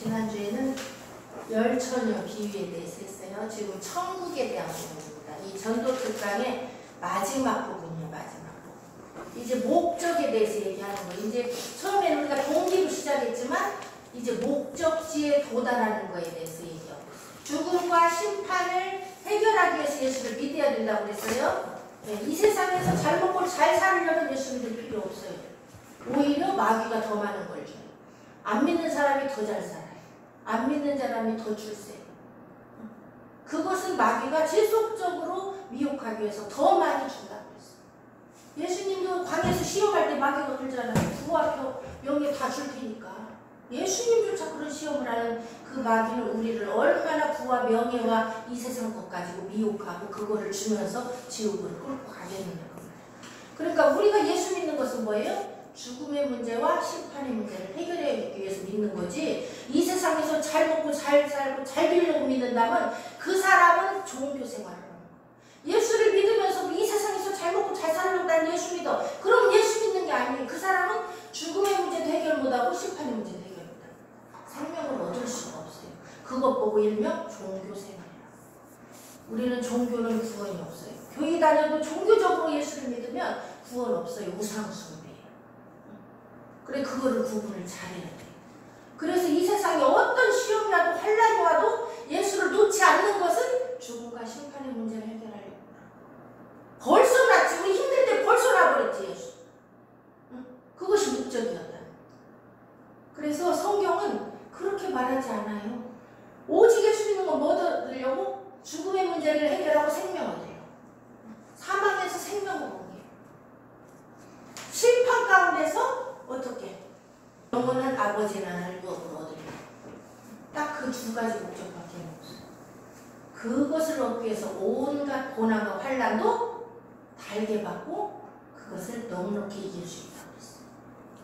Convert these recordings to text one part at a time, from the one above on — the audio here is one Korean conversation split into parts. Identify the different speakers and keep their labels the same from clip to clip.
Speaker 1: 지난주에는 열처녀 비유에 대해서 했어요. 지금 천국에 대한 부분입니다. 이 전도 특강의 마지막 부분이에요. 마지막 부분. 이제 목적에 대해서 얘기하는 거예요. 이제 처음에는 우리가 동기로 시작했지만 이제 목적지에 도달하는 거에 대해서 얘기해요. 죽음과 심판을 해결하기 위해서 예수를 믿어야 된다고 그랬어요. 네, 이 세상에서 잘 먹고 잘 살려면 예수 믿을 필요 없어요. 오히려 마귀가 더 많은 걸 줘요. 안 믿는 사람이 더 잘 살아요. 안 믿는 사람이 더 출세해요. 그것은 마귀가 지속적으로 미혹하기 위해서 더 많이 준다고 했어요. 예수님도 광야에서 시험할 때 마귀가 그러잖아요. 부와 명예 다 줄 테니까. 예수님조차 그런 시험을 하는 그 마귀는 우리를 얼마나 부와 명예와 이 세상 것 가지고 미혹하고 그거를 주면서 지옥으로 끌고 가겠느냐고. 그러니까 우리가 예수 믿는 것은 뭐예요? 죽음의 문제와 심판의 문제를 해결하기 위해서 믿는 거지, 이 세상에서 잘 먹고 잘 살고 잘 되려고 믿는다면 그 사람은 종교 생활을 하는 거예요. 예수를 믿으면서 이 세상에서 잘 먹고 잘 살려고 난 예수 믿어. 그럼 예수 믿는 게 아니에요. 그 사람은 죽음의 문제도 해결 못하고 심판의 문제도 해결 못하고 생명을 얻을 수가 없어요. 그것 보고 일명 종교 생활이라고. 우리는 종교는 구원이 없어요. 교회 다녀도 종교적으로 예수를 믿으면 구원 없어요. 우상숭배. 그래, 그거를 구분을 잘해야 돼. 그래서 이 세상에 어떤 시험이 와도 환란이 와도 예수를 놓지 않는 것은 죽음과 심판의 문제를 해결하려고. 벌써 났지. 우리 힘들 때 벌써 나버렸지 예수. 응? 그것이 목적이었다. 그래서 성경은 그렇게 말하지 않아요. 오직 예수 믿는 건 뭐 얻으려고? 죽음의 문제를 해결하고 생명 얻으려고. 사망에서 생명을 얻게. 심판 가운데서 어떻게? 영원한 아버지의 나라를 얻으려고. 딱 그 두 가지 목적밖에 없어요. 그것을 얻기 위해서 온갖 고난과 환난도 달게 받고 그것을 넉넉히 이길 수 있다고 했어요.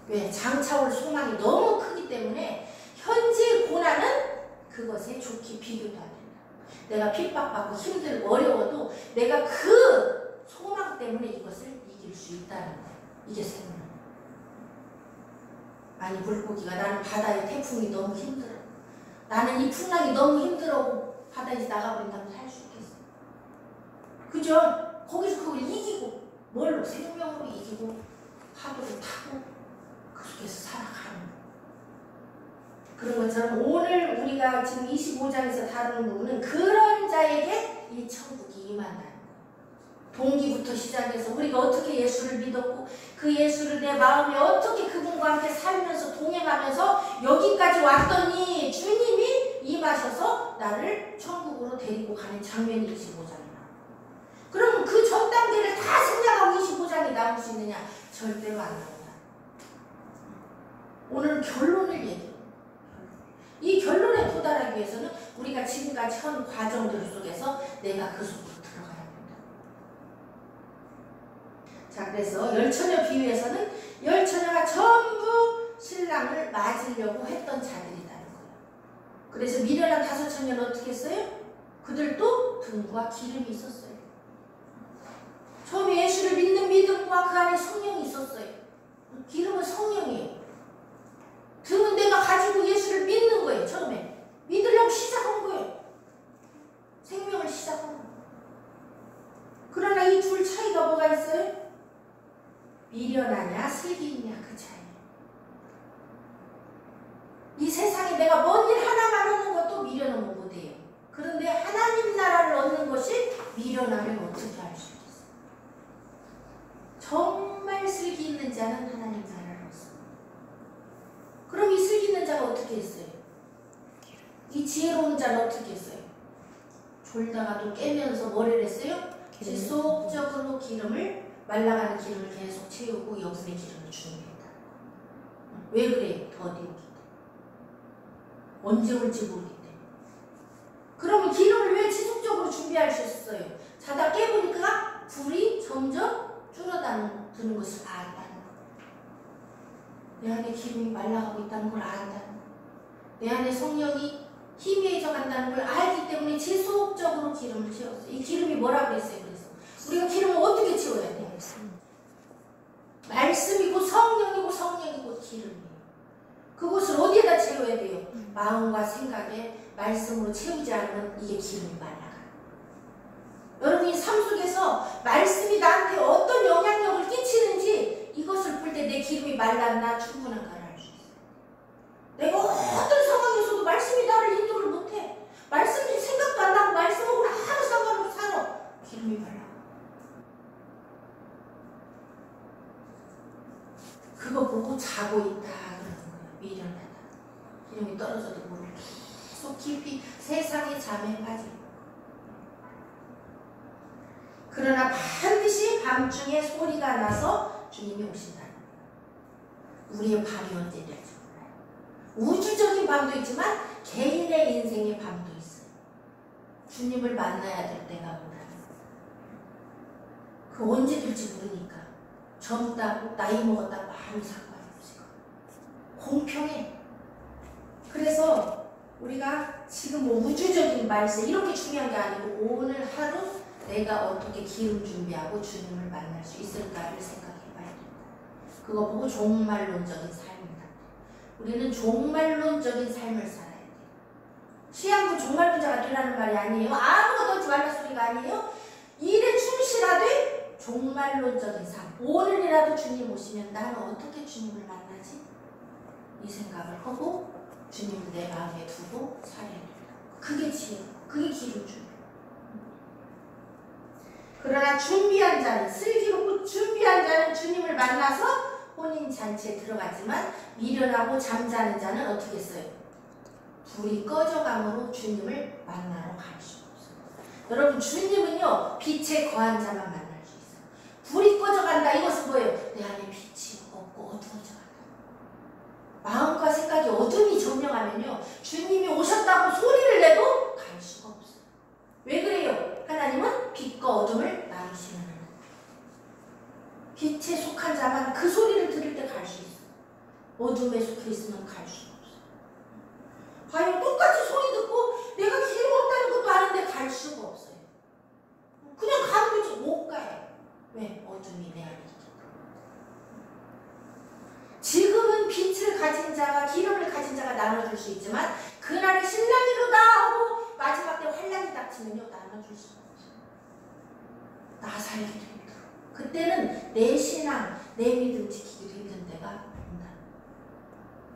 Speaker 1: 왜? 장차올 소망이 너무 크기 때문에 현재 고난은 그것에 좋게 비교도 안 된다. 내가 핍박받고 힘들고 어려워도 내가 그 소망 때문에 이것을 이길 수 있다는 거예요. 이게 생명. 아니, 물고기가 나는 바다의 태풍이 너무 힘들어. 나는 이 풍랑이 너무 힘들어. 바다에서 나가버린다면 살 수 있겠어. 그죠? 거기서 그걸 이기고, 뭘로? 생명으로 이기고, 파도를 타고, 그렇게 해서 살아가는 거예요. 그런 것처럼 오늘 우리가 지금 25장에서 다루는 부분은 그런 자에게 이 천국이 임한다는 거예요. 동기부터 시작해서 우리가 어떻게 예수를 믿었고 그 예수를 내 마음에 어떻게 그분과 함께 살면서 동행하면서 여기까지 왔더니 주님이 임하셔서 나를 천국으로 데리고 가는 장면이 25장이 나와요. 그럼 그 전 단계를 다 생략하고 25장이 나올 수 있느냐? 절대로 안 나온다. 오늘 결론을 얘기해요. 이 결론에 도달하기 위해서는 우리가 지금까지 한 과정들 속에서 내가 그 속으로 들어가야 된다. 자, 그래서 열처녀 비유에서는 열처녀가 전부 신랑을 맞으려고 했던 자들이라는 거예요. 그래서 미련한 5처녀는 어떻게 했어요? 그들도 등과 기름이 있었어요. 처음에 예수를 믿는 믿음과 그 안에 성령이 있었어요. 기름은 성령이에요. 등은 내가 가지고 예수를 믿는 거예요. 처음에 믿으려고 시작한 거예요. 생명을 시작한 거예요. 그러나 이 둘 차이가 뭐가 있어요? 미련하냐 슬기 있냐, 그 차이. 이 세상에 내가 뭔 일 하나만 하는 것도 미련하면 못해요. 그런데 하나님 나라를 얻는 것이 미련하면 어떻게 할 수 있겠어요? 정말 슬기 있는 자는 하나님 나라를 얻습니다. 그럼 이 슬기 있는 자가 어떻게 했어요? 이 지혜로운 자는 어떻게 했어요? 졸다가도 깨면서 뭐를 했어요? 지속적으로 기름을, 말라가는 기름을 계속 채우고 영혼의 기름을 준비했다. 왜 그래요? 더 데우기 때문에. 언제 올지 모르기 때문에. 그러면 기름을 왜 지속적으로 준비할 수 있어요? 자다 깨보니까 불이 점점 줄어드는 것을 안다는 거예요. 내 안에 기름이 말라가고 있다는 걸 안다는 거예요. 내 안에 성령이 희미해져 간다는 걸 알기 때문에 지속적으로 기름을 채웠어요. 이 기름이 뭐라고 했어요? 그래서 우리가 기름을 어떻게 채워야 돼요? 말씀이고 성령이고 성령이고 기름이에요. 그것을 어디에다 채워야 돼요? 마음과 생각에 말씀으로 채우지 않으면 이게 기름이 말라가. 여러분이 삶 속에서 말씀이 나한테 어떤 영향력을 끼치는지 이것을 볼 때 내 기름이 말랐나 충분한가를 알 수 있어요. 내가 어떤 상황에서도 말씀이 나를 인도를 못해. 말씀이 생각도 안 나고 말씀하고 아무 상관없이 살아. 기름이 말라. 그거 보고 자고 있다 그러는 거예요. 미련하다. 기름이 떨어져도 모르고 계속 깊이 세상의 잠에 빠지는 거예요. 그러나 반드시 밤중에 소리가 나서 주님이 오신다는 거예요. 우리의 밤이 언제 될지 몰라요. 우주적인 밤도 있지만 개인의 인생의 밤도 있어요. 주님을 만나야 될 때가 오라는 거예요. 그 언제 될지 모르니까 젊다고 나이 먹었다고 아무 상관이 없어요. 공평해. 그래서 우리가 지금 뭐 우주적인 말씀 이렇게 중요한 게 아니고 오늘 하루 내가 어떻게 기름 준비하고 주님을 만날 수 있을까를 생각해 봐야 된다. 그거 보고 종말론적인 삶이다. 우리는 종말론적인 삶을 살아야 돼요. 시한부 종말론자가 되라는 말이 아니에요. 아무것도 하지 말라 소리가 아니에요. 일에 충실하되 종말론적인 삶. 오늘이라도 주님 오시면 나는 어떻게 주님을 만나지? 이 생각을 하고 주님을 내 마음에 두고 살아야 된다. 그게 지혜고 그게 기름 준비. 그러나 준비한 자는 슬기롭고 준비한 자는 주님을 만나서 혼인잔치에 들어가지만 미련하고 잠자는 자는 어떻게 했어요? 불이 꺼져감으로 주님을 만나러 갈 수가 없어요. 여러분 주님은요 빛에 거한 자만 만날 수 있어요. 불이 꺼져간다 이것은 뭐예요? 내 안에 빛이 없고 어두워져간다. 마음과 생각이 어둠이 점령하면요 주님이 오셨다고 소리를 내도 갈 수가 없어요. 왜 그래요? 하나님은 빛과 어둠을 나누시는 하나님. 빛에 속한 자만 그 소리를 들을 때 갈 수 있어요. 어둠에 속해 있으면 갈 수가 없어요. 과연 똑같이 소리 듣고 내가 기름 없다는 것도 아는데 갈 수가 없어요. 그냥 가는 거지 못 가요. 왜? 어둠이 내 안에 있기 때문에. 지금은 빛을 가진 자가 기름을 가진 자가 나눠줄 수 있지만 그날의 신랑이로다 하고 마지막 때 환란이 닥치면요 나눠줄 수가 없어요. 나 살기 힘들어. 그때는 내 신앙, 내 믿음 지키기도 힘든 때가 온다.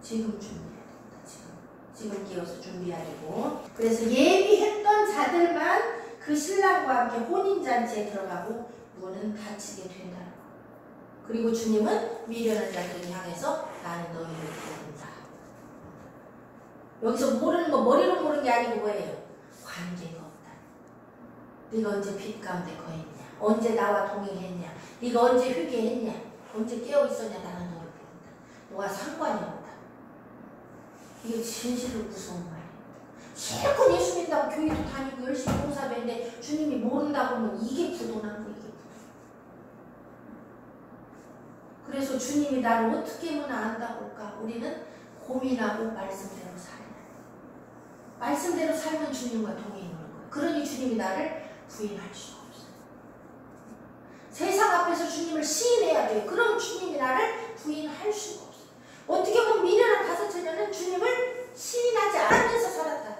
Speaker 1: 지금 준비해야 된다. 지금 끼어서 준비해야 되고. 그래서 예비했던 자들만 그 신랑과 함께 혼인잔치에 들어가고 문은 닫히게 된다. 그리고 주님은 미련한 자들을 향해서 나는 너희를 부른다. 여기서 모르는 거 머리로 모르는 게 아니고 뭐예요? 관계가 없다. 네가 언제 빛 가운데 거했냐? 언제 나와 동행했냐? 네가 언제 회개했냐? 언제 깨어있었냐? 나는 너를 부른다. 너와 상관이 없다. 이게 진실로 무서운 말이에요. 실컷 예수 믿는다고 교회도 다니고 열심히 봉사도 했는데 주님이 모른다고 하면 이게 부도난 거 이게 부도. 그래서 주님이 나를 어떻게 하면 안다고 할까? 우리는 고민하고 말씀대로 살아야 돼. 말씀대로 살면 주님과 동행하는 거예요. 그러니 주님이 나를 부인할 수가 없어요. 세상 앞에서 주님을 시인해야 돼요. 그럼 주님이 나를 부인할 수가 없어요. 어떻게 보면 미련한 다섯 처녀는 주님을 시인하지 않으면서 살았다.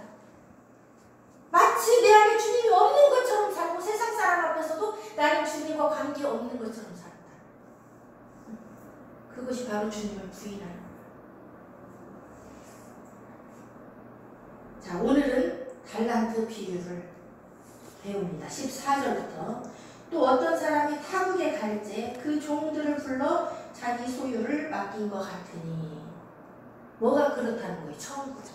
Speaker 1: 마치 내 안에 주님이 없는 것처럼 살고 세상 사람 앞에서도 나는 주님과 관계없는 것처럼 살았다. 그것이 바로 주님을 부인하는 거예요. 자, 오늘은 달란트 비유를 배웁니다. 14절부터 또 어떤 사람이 타국에 갈때 그 종들을 불러 자기 소유를 맡긴 것 같으니 뭐가 그렇다는 거예요? 천국이.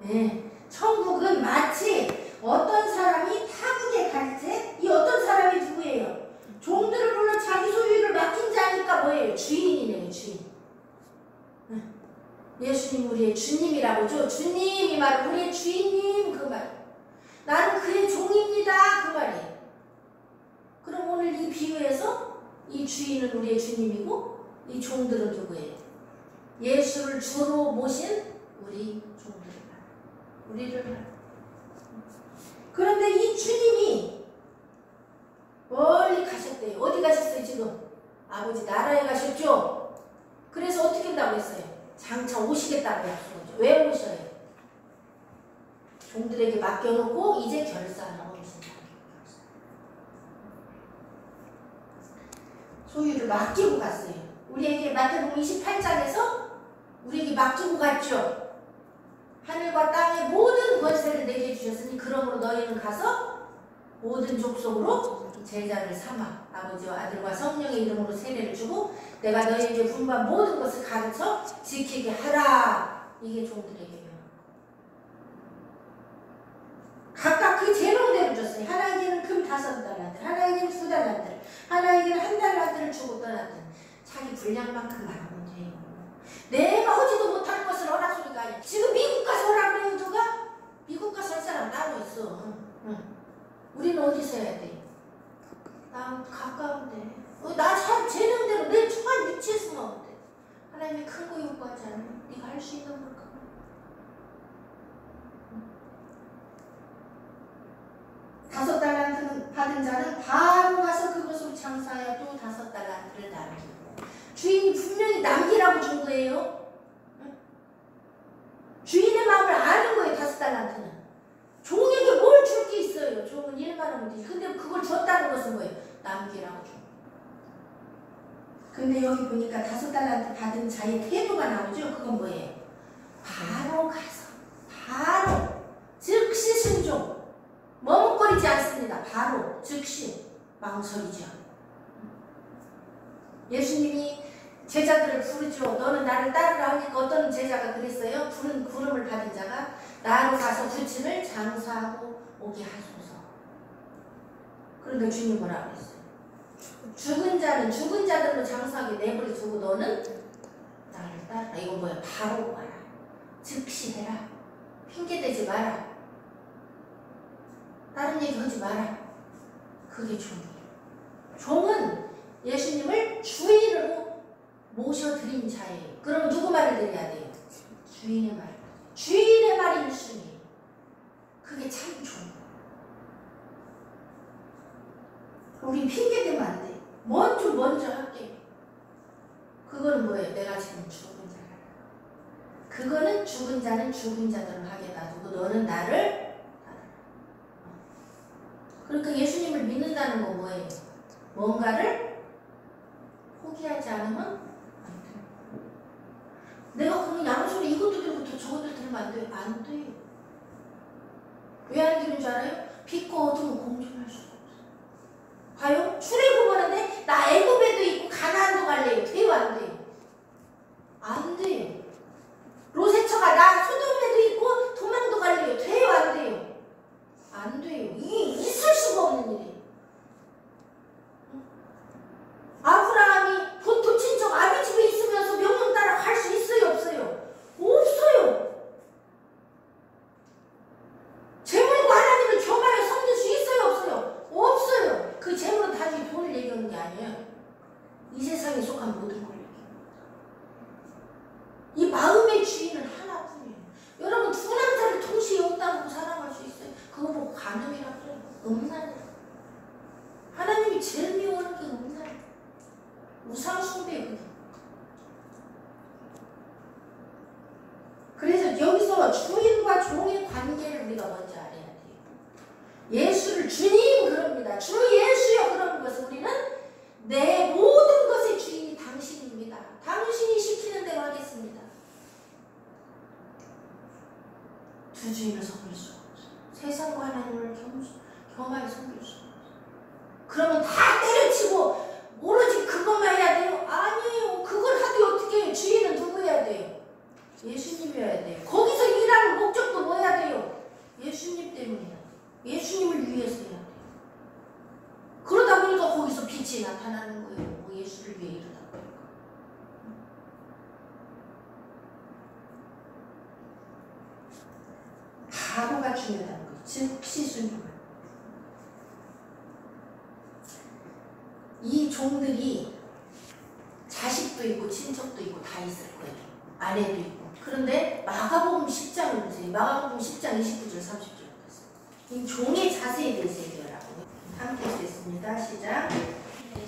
Speaker 1: 네, 천국은 마치 어떤 사람이 타국에 갈 때 이 어떤 사람이 누구예요? 종들을 불러 자기 소유를 맡긴 자니까 뭐예요? 주인이네요. 주인. 예수님 우리의 주님이라고죠. 주님이 말 우리의 주인님 그 말. 나는 그의 종입니다 그 말이에요. 그럼 오늘 이 비유에서 이 주인은 우리의 주님이고 이 종들은 누구예요? 예수를 주로 모신 우리 종들을 말. 우리를 말. 그런데 이 주님이 멀리 가셨대요. 어디 가셨어요 지금? 아버지 나라에 가셨죠? 그래서 어떻게 한다고 했어요? 장차 오시겠다고 약속하죠. 왜 오셔요? 종들에게 맡겨놓고 이제 결산하고 계신다. 소유를 맡기고 갔어요. 우리에게 마태복음 28장에서 우리에게 맡기고 갔죠. 하늘과 땅의 모든 권세를 내게 주셨으니 그러므로 너희는 가서 모든 족속으로 제자를 삼아 아버지와 아들과 성령의 이름으로 세례를 주고 내가 너희에게 분부한 모든 것을 가르쳐 지키게 하라. 이게 종들에게 명령. 각각 그 제목대로 줬어요. 하나에게는 금 5달란트, 하나에게는 2달란트, 하나에게는 1달란트를 주고 떠났던 자기 분량만큼 말하면 돼요. 내가 하지도 못할 것을 하라 소리가 아니야. 지금 미국 가서 하라 그래요. 누가? 미국 가서 할 사람 따로 있어. 응. 우리는 어디서 해야 돼? 나 가까운데. 나 참 재능대로 내 처한 위치에서 하면 돼. 하나님이 큰 거 요구하지 않아. 네가 할 수 있는 만큼. 5달란트는 받은 자는 바로 가서 그것으로 장사하여 또 5달란트를 남기고. 주인이 분명히 남기라고 준 거예요. 응? 주인의 마음을 아는 거예요. 5달란트는. 종에게 뭘 줄 게 있어요. 종은 일만 하면 되지. 근데 그걸 줬다는 것은 뭐예요? 남기라고 준 거예요. 근데 여기 보니까 5달란트 받은 자의 태도가 나오죠. 그건 뭐예요? 바로 가서 바로 즉시 순종. 머뭇거리지 않습니다. 바로 즉시 망설이지 않고. 예수님이 제자들을 부르죠. 너는 나를 따르라 하니까 어떤 제자가 그랬어요? 부름을 받은 자가 나로 가서 부친을 장사하고 오게 하소서. 그런데 주님 뭐라 그랬어요? 죽은 자는 죽은 자들로 장사하게 내버려 두고 너는 나를 따르라. 이거 뭐야? 바로 와라. 즉시 해라. 핑계대지 마라. 다른 얘기 하지 마라. 그게 종이에요. 종은 예수님을 주인으로 모셔드린 자예요. 그럼 누구 말을 들어야 돼요? 주인의 말. 주인의 말이 1순위예요. 그게 참 종. 우리 핑계대면 안 돼. 먼저 할게. 그거는 뭐예요? 내가 지금 죽은 자라. 그거는 죽은 자는 죽은 자대로 하게 놔두고 너는 나를 그러니까 예수님을 믿는다는 건 뭐예요? 뭔가를 포기하지 않으면 안 돼요. 내가 그러면 양소리 이것도 들고 저것도 들으면 안 돼요? 안 돼요. 왜 안 되는 줄 알아요? 빛과 어둠은 공존할 수가 없어요. 봐요? 출애굽하는데 나 애굽에도 있고 가나안도 갈래요. 돼요? 안 돼요? 안 돼요. 로세처가 나 소돔에도 있고 도망도 갈래요. 돼요? 안 돼요? 안 돼요. 이게 있을 수가 없는 일이에요. 아브라함이 본토 친척 아비 집에 있으면서 명령 따라 갈 수 있어요? 없어요? 없어요. 재물과 하나님을 겸하여 섬길 수 있어요? 없어요? 없어요. 그 재물은 단지 돈을 얘기하는 게 아니에요. 이 세상에 속한 모든 걸 얘기합니다. 이 마음의 주인은 하나뿐이에요. 여러분 두 남자를 동시에 없다고 사랑할 수 있어요? 그거 보고 간음이라고 그래요. 음란이에요. 하나님이 제일 미워하는 게 음란이에요. 우상숭배예요. 그게. 그래서 여기서 주인과 종의 관계를 우리가 먼저 알아야 돼요. 예수를 주님 그럽니다. 주 예수여 그러는 것은 우리는 내 모든 것의 주인이 당신입니다. 당신이 시키는 대로 하겠습니다. 두 주인을 섬길 수가 없어요. 세상과 하나님을 겸하여 섬길 수가 없어요. 그러면 다 때려치고 오로지 그것만 해야 돼요? 아니에요. 그걸 하되 어떻게 해요? 주인은 누구여야 돼요? 예수님이어야 돼요. 거기서 일하는 목적도 뭐야 돼요? 예수님 때문이야. 예수님을 위해서 해야 돼요. 그러다 보니까 거기서 빛이 나타나는 거예요. 뭐 예수를 위해 일하다 보니까. 바로가 중요하다는 거예요. 즉시 순종을. 이 종들이 자식도 있고 친척도 있고 다 있을 거예요. 아내도 있고. 그런데 마가복음 10장을 보세요. 마가복음 10장 29절 30절 보세요. 이 종의 자세에 대해서 얘기하라고. 함께 읽겠습니다. 시작.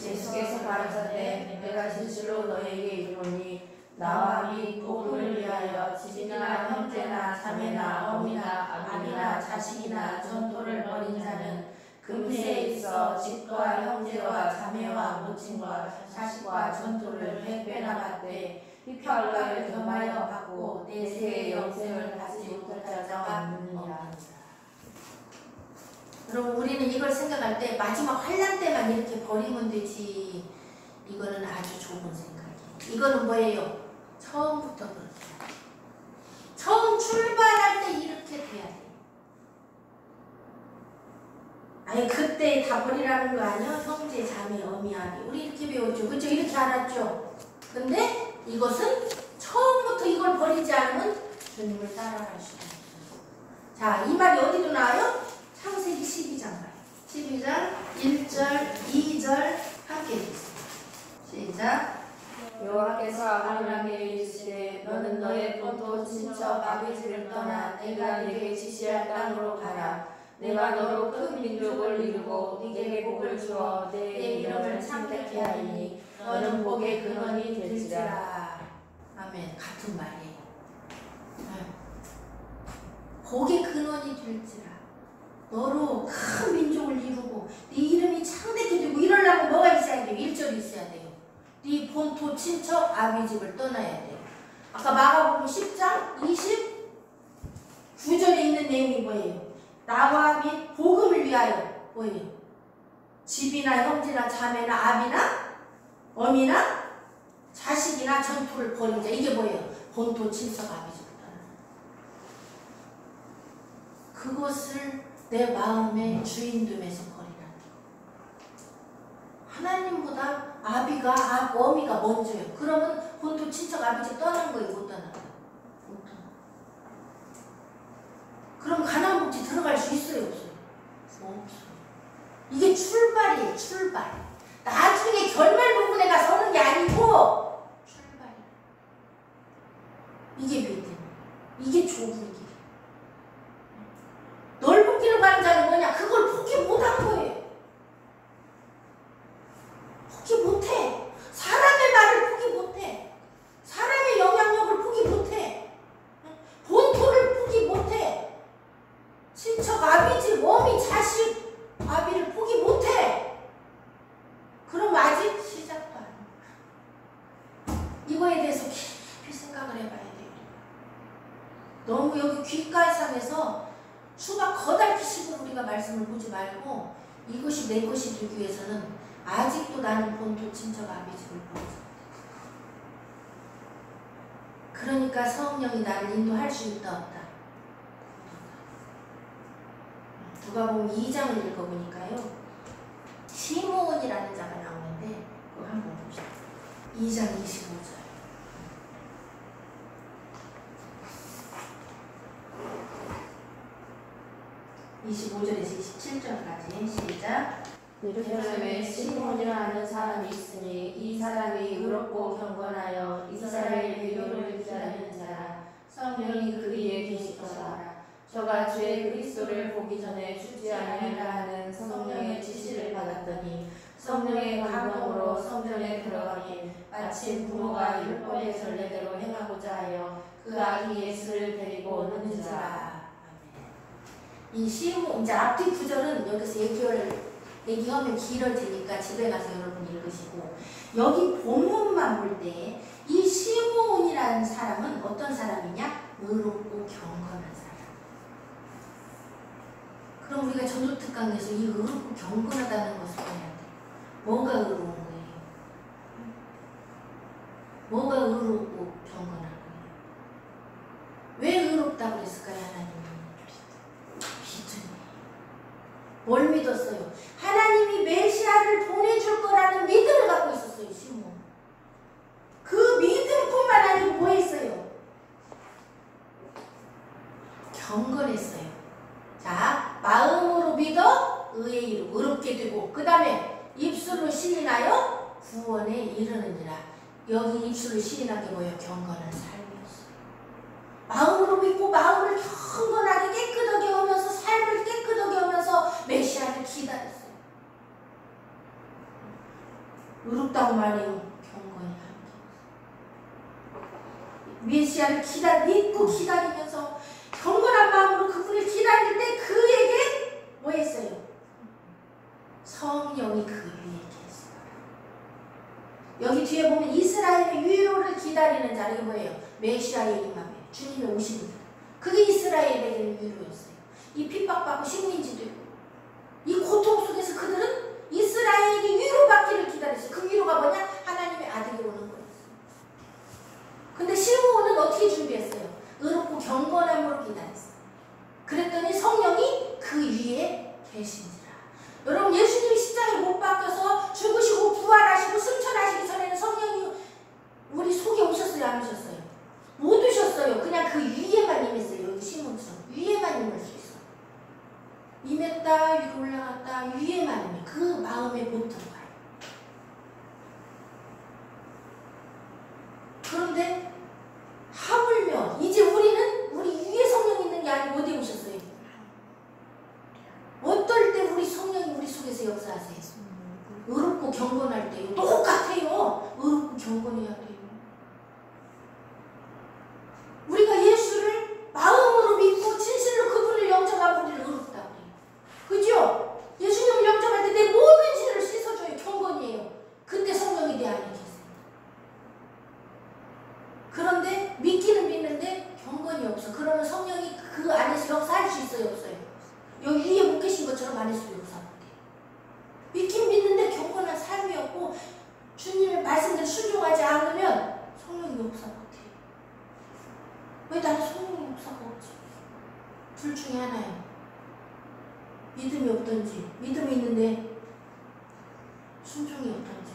Speaker 2: 예수께서 가라사대 내가 진실로 너에게 이르노니 나와 및 복음을 위하여 집이나 형제나 자매나 어미나 아비나 자식이나 전토를 벌인 자는 금세에 있어 집과 형제와 자매와 모친과 자식과 전토를 100배나 받되 핍박을 겸하여 받고 내세의 영생을 받지 못할 자가 없느니라.
Speaker 1: 여러분 우리는 이걸 생각할 때 마지막 환난 때만 이렇게 버리면 되지, 이거는 아주 좋은 생각이에요. 이거는 뭐예요? 처음부터 그렇게 해야 돼요. 처음 출발할 때 이렇게 돼야 돼요. 아니 그때 다 버리라는 거 아니야? 형제, 자매, 어미, 아비 우리 이렇게 배웠죠. 그죠? 이렇게 알았죠. 근데 이것은 처음부터 이걸 버리지 않으면 주님을 따라갈 수 없어요. 자, 이 말이 어디로 나와요? 창세기 12장 봐요. 12장 1절, 2절 함께 읽겠습니다. 시작.
Speaker 2: 여호와께서 아브라함에게 이르시되 너는 너의 본토 친척 아비집을 떠나 내가 네게 지시할 땅으로 가라. 내가 너로 큰 민족을 이루고 네게 복을 주어 내 이름을 창대케 하리니 너는 복의 근원이 될지라.
Speaker 1: 아멘. 같은 말이에요. 복의 근원이 될지라. 너로 큰 민족을 이루고 네 이름이 창대케 되고 이러려면 뭐가 있어야 돼요? 1절이 있어야 돼요. 네 본토 친척 아비집을 떠나야 돼요. 아까 마가복음 10장 29절에 있는 내용이 뭐예요? 나와 및 복음을 위하여 뭐예요? 집이나 형제나 자매나 아비나 어미나 자식이나 전토를 벌인 자. 이게 뭐예요? 본토 친척 아비집을 떠나는. 그것을 내 마음의 주인됨에서 버리라. 하나님보다 아비가 어미가 먼저예요. 그러면 본토 친척 아비집 떠나는 거예요? 못 떠나요? 못 떠나. 그럼 가나안 복지 들어갈 수 있어요? 없어요? 없어요. 이게 출발이에요. 출발. 나중에 결말 부분에 가서 오는 게 아니고 출발. 이게 믿음. 이게 좁은 길. 넓은 길을 가는 자는 뭐냐? 그걸 포기 못한 거예요. 포기 못해. 사람의 말을 포기 못해. 사람의 영향력을 포기 못해. 본토를 포기 못해. 친척, 아비집, 어미, 자식, 아비를 포기 못해. 그럼 아직 시작도 안 해. 이거에 대해서 깊이 생각을 해봐야 돼요. 너무 여기 귓가상에서 수박 거달피식으로 우리가 말씀을 보지 말고 이것이 내 것이 되기 위해서는 아직도 나는 본토 친척 아비집을 보지. 그러니까 성령이 나를 인도할 수 있다 없다. 누가복음 2장을 읽어보니까요. 시므온이라는 자가 나오는데 그거 한번 보시죠. 2장 25절. 25절에서 27절까지 시작.
Speaker 2: 예루살렘에 시므온이라는 사람이 있으니 이 사람이 의롭고 경건하여 이스라엘 비교를 기다리는 자라. 성령이 그리에 계시더라. 저가 주의 그리스도를 보기 전에 죽지 아니하리라 하는 성령의 지시를 받았더니 성령의 감동으로 성전에 들어가니 마침 부모가 율법의 전례대로 행하고자 하여 그 아기 예수를 데리고 오는 자.
Speaker 1: 이 시므온, 이제 앞뒤 구절은 여기서 얘기하면 길어지니까 집에 가서 여러분 읽으시고, 여기 본문만 볼 때 이 시므온이라는 사람은 어떤 사람이냐? 의롭고 경건한 사람. 그럼 우리가 전도특강에서 이 의롭고 경건하다는 것을 봐야 돼. 뭐가 의로운 거예요? 뭐가 의롭고 경건한 거예요? 왜 의롭다고 그랬을까요, 하나님은? 뭘 믿었어요? 하나님이 메시아를 보내줄 거라는 믿음을 갖고 있었어요, 시므온. 그 믿음뿐만 아니고 뭐 했어요? 경건했어요. 자, 마음으로 믿어 의에 이르고 의롭게 되고, 그 다음에 입술로 시인하여 구원에 이르느니라. 여기 입술로 시인한 게 뭐예요? 경건한 삶이었어요. 마음으로 믿고 마음을 경건하게 깨끗하게 하면서 삶을 깨끗하게 하면서 메시아를 기다렸어요. 의롭다고 말해요. 경건히 하는 게. 메시아를 믿고 기다리면서 경건한 마음으로 그분을 기다릴 때 그 그게 이스라엘에게는 위로였어요. 이 핍박받고 식민지도 있고 이 고통 속에서 그들은 이스라엘이 위로받기를 기다렸어요. 그 위로가 뭐냐? 하나님의 아들이 오는 거였어요. 근데 시므온은 어떻게 준비했어요? 의롭고 경건함으로 기다렸어요. 그랬더니 성령이 그 위에 계신지라. 여러분, 예수님이 십자가에 못 박혀서 죽으시고 부활하시고 승천하시기 전에는 성령이 우리 속에 오셨어요? 안 오셨어요? 못 오셨어요. 그냥 그 위에만 임했어요. 여기 시몬처럼 위에만 임할 수 있어. 임했다 위로 올라갔다 위에만 임해. 그 마음에 못 들어가요. 그런데 하물며 이제 우리는 우리 위에 성령이 있는 게 아니고 어디에 오셨어요? 어떨 때 우리 성령이 우리 속에서 역사하세요? 의롭고 경건할 때요. 똑같아요. 의롭고 경건해야 돼요. 우리가 예수를 마음으로 믿고 진실로 그분을 영접하면 우리를 의롭다 그래요. 그죠? 예수님을 영접할 때 내 모든 죄를 씻어줘요. 경건이에요. 그때 성령이 내 안에 계세요. 그런데 믿기는 믿는데 경건이 없어. 그러면 성령이 그 안에서 역사할 수 있어요? 없어요? 여기 위에 못 계신 것처럼 안에서도 역사 못해요. 믿긴 믿는데 경건한 삶이 없고 주님의 말씀대로 순종하지 않으면 성령이 역사 못해요. 왜 나는 성령의 역사가 없지? 둘 중에 하나예요. 믿음이 없든지 믿음이 있는데 순종이 없든지.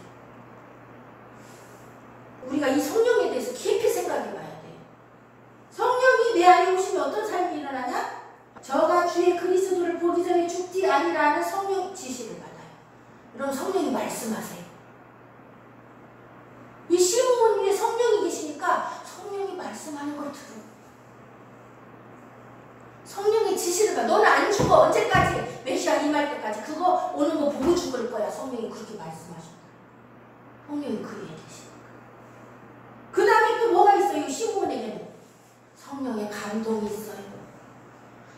Speaker 1: 우리가 이 성령에 대해서 깊이 생각해 봐야 돼요. 성령이 내 안에 오시면 어떤 삶이 일어나냐? 저가 주의 그리스도를 보기 전에 죽지 아니라는 성령 지시를 받아요. 그럼 성령이 말씀하세요. 이 시므온 위에 성령이 계시니까 성령이 말씀하는 걸 들어. 성령의 지시를 봐. 너는 안 죽어. 언제까지? 메시아 임할 때까지. 그거 오는 거 보고 죽을 거야. 성령이 그렇게 말씀하셨다. 성령이 그 위에 계시니까. 그 다음에 또 뭐가 있어요? 시므온에게는 성령의 감동이 있어요.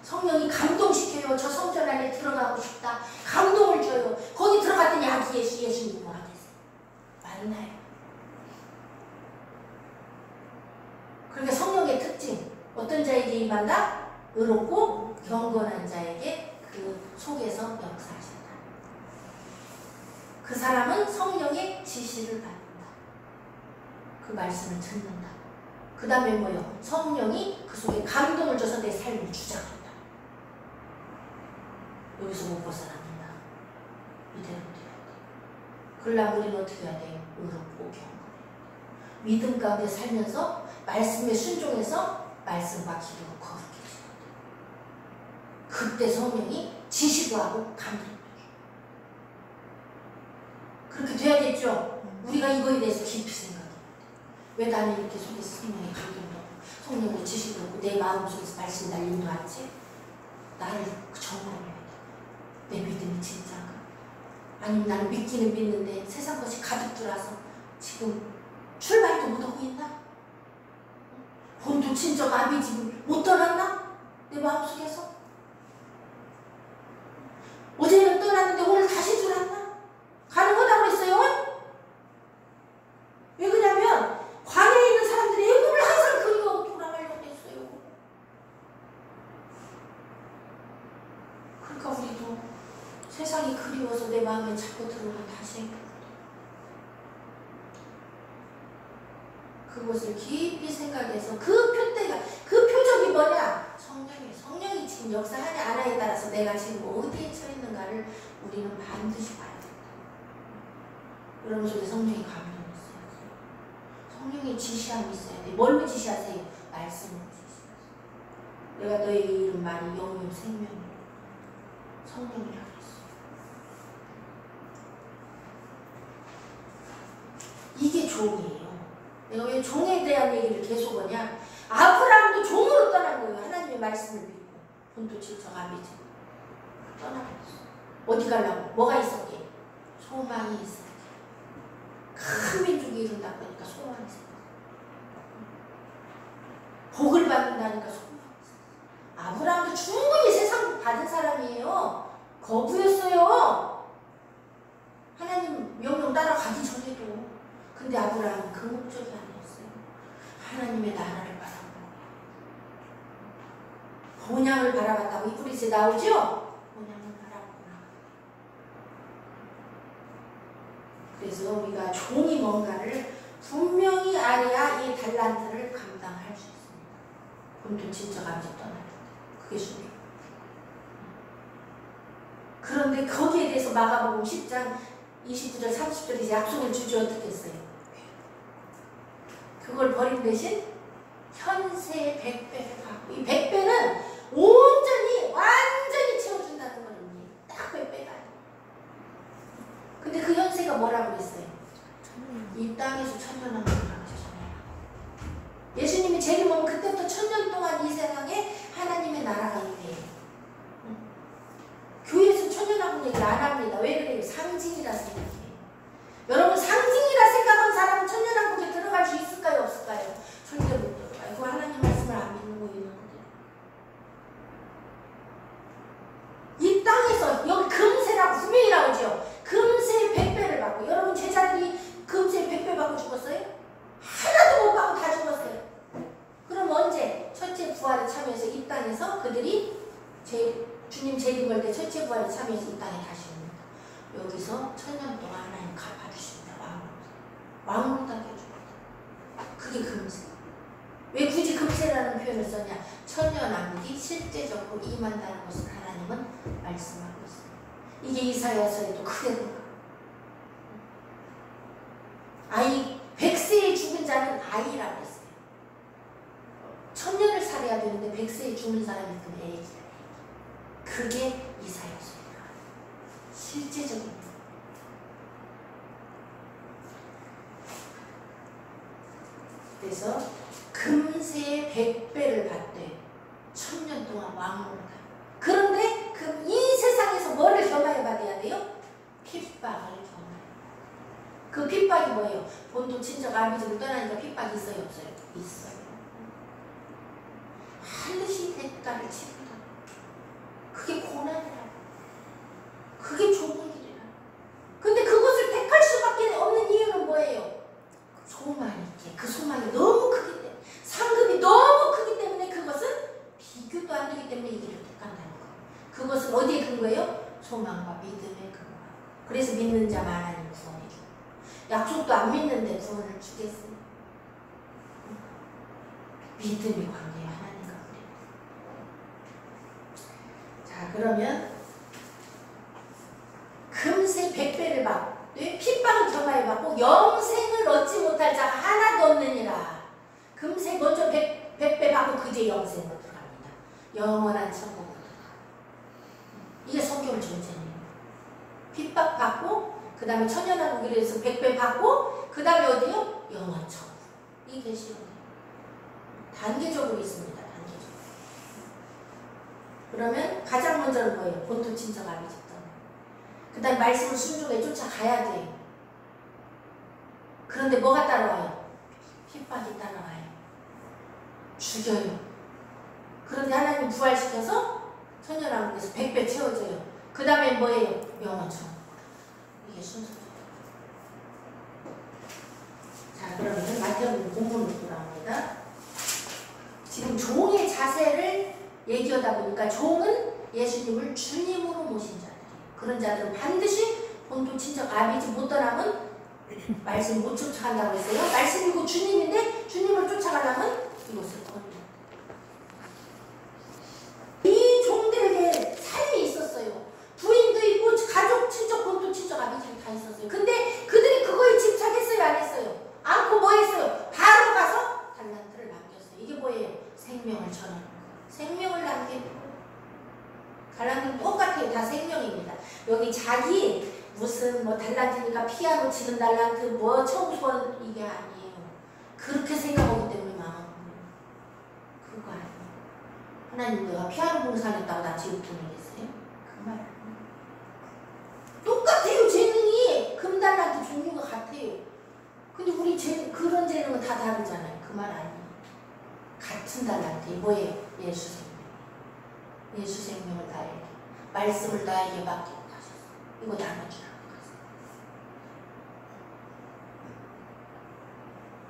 Speaker 1: 성령이 감동시켜요. 저 성전 안에 들어가고 싶다. 감동을 줘요. 거기 들어갔더니 아기 예수님이 와 계세요. 만나요. 그러니까 성령의 특징. 어떤 자에게 임한다? 의롭고 경건한 자에게 그 속에서 역사하신다. 그 사람은 성령의 지시를 받는다. 그 말씀을 듣는다. 그 다음에 뭐요? 성령이 그 속에 감동을 줘서 내 삶을 주장한다. 여기서 못 벗어납니다. 이대로 돼야 돼. 그러려면 우리는 어떻게 해야 돼요? 의롭고 경건해야 돼. 믿음 가운데 살면서 말씀에 순종해서 말씀과 기도로 거룩해져야 돼. 그때 성령이 지시도 하고 감동도 줘. 그렇게 돼야겠죠? 우리가 이거에 대해서 깊이 생각해야 돼. 왜 나는 이렇게 속에서 성령의 감동도 하고 성령의 지시도 하고 내 마음속에서 말씀 날 인도하지? 나를 점검해야 돼. 내 믿음이 진짜인가? 아니면 나는 믿기는 믿는데 세상 것이 가득 들어와서 지금 출발도 못하고 있나? 본도 친정 아비 집을 못 떠났나? 내 마음속에서? 어제는 떠났는데 오늘 다시 들어왔나? 가는 거다 그랬어요? 왜 그러냐면 광야에 있는 사람들이 애굽을 항상 그리워하고 돌아가려고 했어요. 그러니까 우리도 세상이 그리워서 내 마음에 자꾸 들어오면 다시 행복해. 그것을 깊이 생각해서 그 표대가, 그 표적이 뭐냐? 성령이 지금 역사하냐 안 하냐에 따라서 내가 지금 어디에 처해 있는가를 우리는 반드시 봐야 된다. 여러분 속에 성령이 감동이 있어요. 성령의 지시함이 있어야 돼. 뭘로 지시하세요? 말씀으로 지시하세요. 내가 너에게 이른 말이 영이요 생명이요 성령이라고 했어요. 이게 종이에요. 내가 왜 종에 대한 얘기를 계속 하냐? 아브라함도 종으로 떠난 거예요. 하나님의 말씀을 믿고 본토 친척 아비집 떠나버렸어. 어디 가려고? 뭐가 있었게? 소망이 있었게. 큰 민족이 이룬다고 하니까 소망이 있었게. 복을 받는다니까 소망이 있었게. 아브라함도 충분히 세상 받은 사람이에요. 거부였어요. 하나님 명령 따라가기 전에도. 근데 아브라함은 그 목적이 아니었어요. 하나님의 나라를 바라보는 거예요. 본향을 바라봤다고 이 뿌리째 나오죠? 본향을 바라봤구나. 그래서 우리가 종이 뭔가를 분명히 알아야 이 달란트를 감당할 수 있습니다. 본토 친척 아버지 떠날 때 그게 중요해요. 그런데 거기에 대해서 마가복음 10장 29절 30절에 이제 약속을 주지 어떻게 했어요? 그걸 버린 대신 현세의 100배를 받고, 이 100배는 온전히 완전히 채워준다는 걸 의미해요. 딱 100배가 아니에요. 근데 그 현세가 뭐라고 그랬어요? 이 땅에서 천년왕국을 하셨잖아요. 예수님이 재림하면 그때부터 천년 동안 이 세상에 하나님의 나라가 임해요. 교회에서 천년왕국 얘기를 안 합니다. 왜 그래요? 상징이라 생각해요. 여러분, 상징이라 생각한 사람은 천년왕국에 들어갈 수 있을까요? 없을까요? 절대 못 들어가요. 그 하나님 말씀을 안 믿는 거 있는 거예요. 이 땅에서 여기 금세라고 분명히 나오죠. 금세 100배를 받고, 여러분 제자들이 금세 100배 받고 죽었어요? 하나도 못 받고 다 죽었어요. 그럼 언제? 첫째 부활에 참여해서 이 땅에서 그들이 주님 재림할 때 첫째 부활에 참여해서 이 땅에 다시 옵니다. 여기서 천년 동안 하나님 갚아주십니다. 왕으로 닦여줍니다. 그게 금세. 왜 굳이 금세라는 표현을 썼냐? 천년왕국이 실제적으로 임한다는 것을 하나님은 말씀하고 있습니다. 이게 이사야서에도 그대로 아이 100세에 죽은 자는 아이라고 했어요. 천년을 살아야 되는데 100세에 죽는 사람이 그 애기다. 그게 이사야서입니다. 실제적인. 그래서 금세 100배를 받되 천년 동안 왕으로 가. 그런데 이 세상에서 뭐를 겸하여 받아야 돼요? 핍박을 겸하여. 그 핍박이 뭐예요? 본토 친척 아비집을 떠나니까 핍박이 있어요? 없어요? 있어요. 반드시 대가를 치르다. 그게 고난이라. 그게 좁은 길이라. 근데 그것을 택할 수밖에 없는 이유는 뭐예요? 소망이 있게. 그 소망이 너무 크기 때문에, 상급이 너무 크기 때문에 그것은 비교도 안 되기 때문에 이 길을 택한다는 거. 그것은 어디에 근거예요? 소망과 믿음에 근거. 그래서 믿는 자만 하나님 구원해 주고, 약속도 안 믿는데 구원을 주겠어요? 믿음이 관계야, 하나님과 우리. 자, 그러면 금세 100배를 받되 핍박을 겸하여 받고 영생을 얻지 못할 자가 하나도 없느니라. 금세 먼저 100배 받고 그제 영생으로 들어갑니다. 영원한 천국으로 들어가. 이게 성경 전체입니다. 핍박 받고 그 다음에 천년왕국에 대해서 100배 받고 그 다음에 어디요? 영원 천국. 이게 시험이에요. 단계적으로 있습니다. 단계적으로. 그러면 가장 먼저는 뭐예요? 본토 친척 아비집. 그 다음에 말씀을 순종해 쫓아가야 돼요. 그런데 뭐가 따라와요? 핍박이 따라와요. 죽여요. 그런데 하나님 부활시켜서 천년왕국에서 100배 채워줘요. 그 다음에 뭐예요? 영원천. 이게 순서죠. 자, 그러면 마태복음 본문으로 돌아옵니다. 지금 종의 자세를 얘기하다 보니까 종은 예수님을 주님으로 모신 자. 그런 자들은 반드시 본토 친척 아비집 못 떠나면 말씀 못 쫓아간다고 했어요. 말씀이고 주님인데 주님을 쫓아가려면 이것을 버립니다. 이 종들에게 삶이 있었어요. 부인도 있고 가족, 친척, 본토 친척 아비집이 다 있었어요. 근데 그들이 그거에 집착했어요? 안 했어요? 않고 뭐 했어요? 바로 가서 달란트를 남겼어요. 이게 뭐예요? 생명을 전하는 거예요. 생명을 남기는 거예요. 달란트는 똑같아요. 다 생명입니다. 여기 자기 무슨 뭐 달란트니까 피아노 치는 달란트 뭐 청소하는 이게 아니에요. 그렇게 생각하기 때문에 망한 거예요. 그거 아니에요. 하나님 내가 피아노 봉사했다고 나 지옥 보내겠어요? 그 말 아니에요. 똑같아요. 재능이 금달란트 종류가 같아요. 근데 우리 그런 재능은 다 다르잖아요. 그 말 아니에요. 같은 달란트 뭐예요? 예수 생명. 예수 생명을 나에게, 말씀을 나에게 맡기고 가셨어요. 이거 나눠주라고 가세요.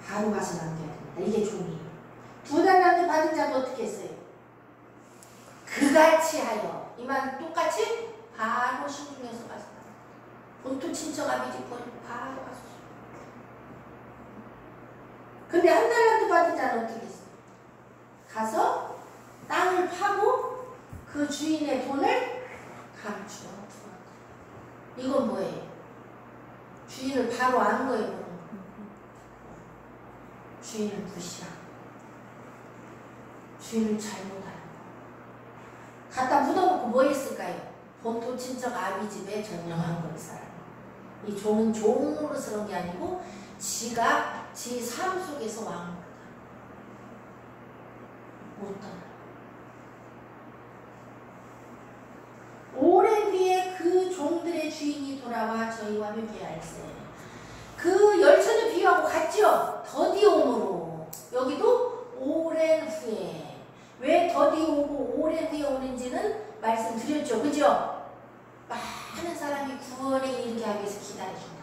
Speaker 1: 바로 가서 남겨야 됩니다. 이게 종이에요. 2달란트 받은 자도 어떻게 했어요? 그같이 하여 이 말 똑같이 바로 신중에서 가서 본토 친척 아비집 버리고 바로 가서. 근데 한 달란트 받은 자는 어떻게 했어? 가서 땅을 파고 그 주인의 돈을 감추어. 이건 뭐예요? 주인을 바로 아는 거예요. 주인을 무시하고 주인을 잘못하는 거. 갖다 묻어놓고 뭐 했을까요? 본토 친척 아비 집에 전념한 걸 사람. 이 종은 종으로 서는 게 아니고 지가 지 삶 속에서 왕으로다. 못 떠나. 오랜 뒤에 그 종들의 주인이 돌아와 저희와 회개할세. 그 열처녀 비유하고 같죠? 더디옴으로. 여기도 오랜 후에. 왜 더디오고 오랜 후에 오는지는 말씀드렸죠. 그죠? 많은 사람이 구원에 이르게 하기 위해서 기다려준다.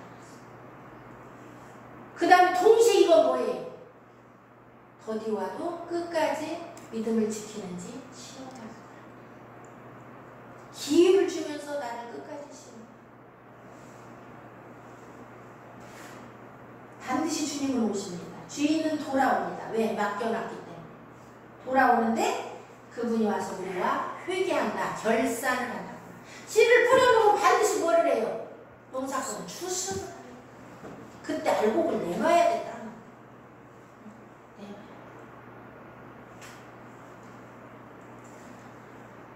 Speaker 1: 그 다음에 동시에 이건 뭐예요? 더디와도 끝까지 믿음을 지키는지 시험하는 거야. 기회를 주면서 나를 끝까지 시험. 반드시 주님은 오십니다. 주인은 돌아옵니다. 왜? 맡겨놨기 때문에. 돌아오는데 그분이 와서 우리와 회개한다. 결산을 한다. 씨를 뿌려놓으면 반드시 뭐를 해요? 농사꾼은 추수를 해요. 그때 알곡을 내놔야 된다.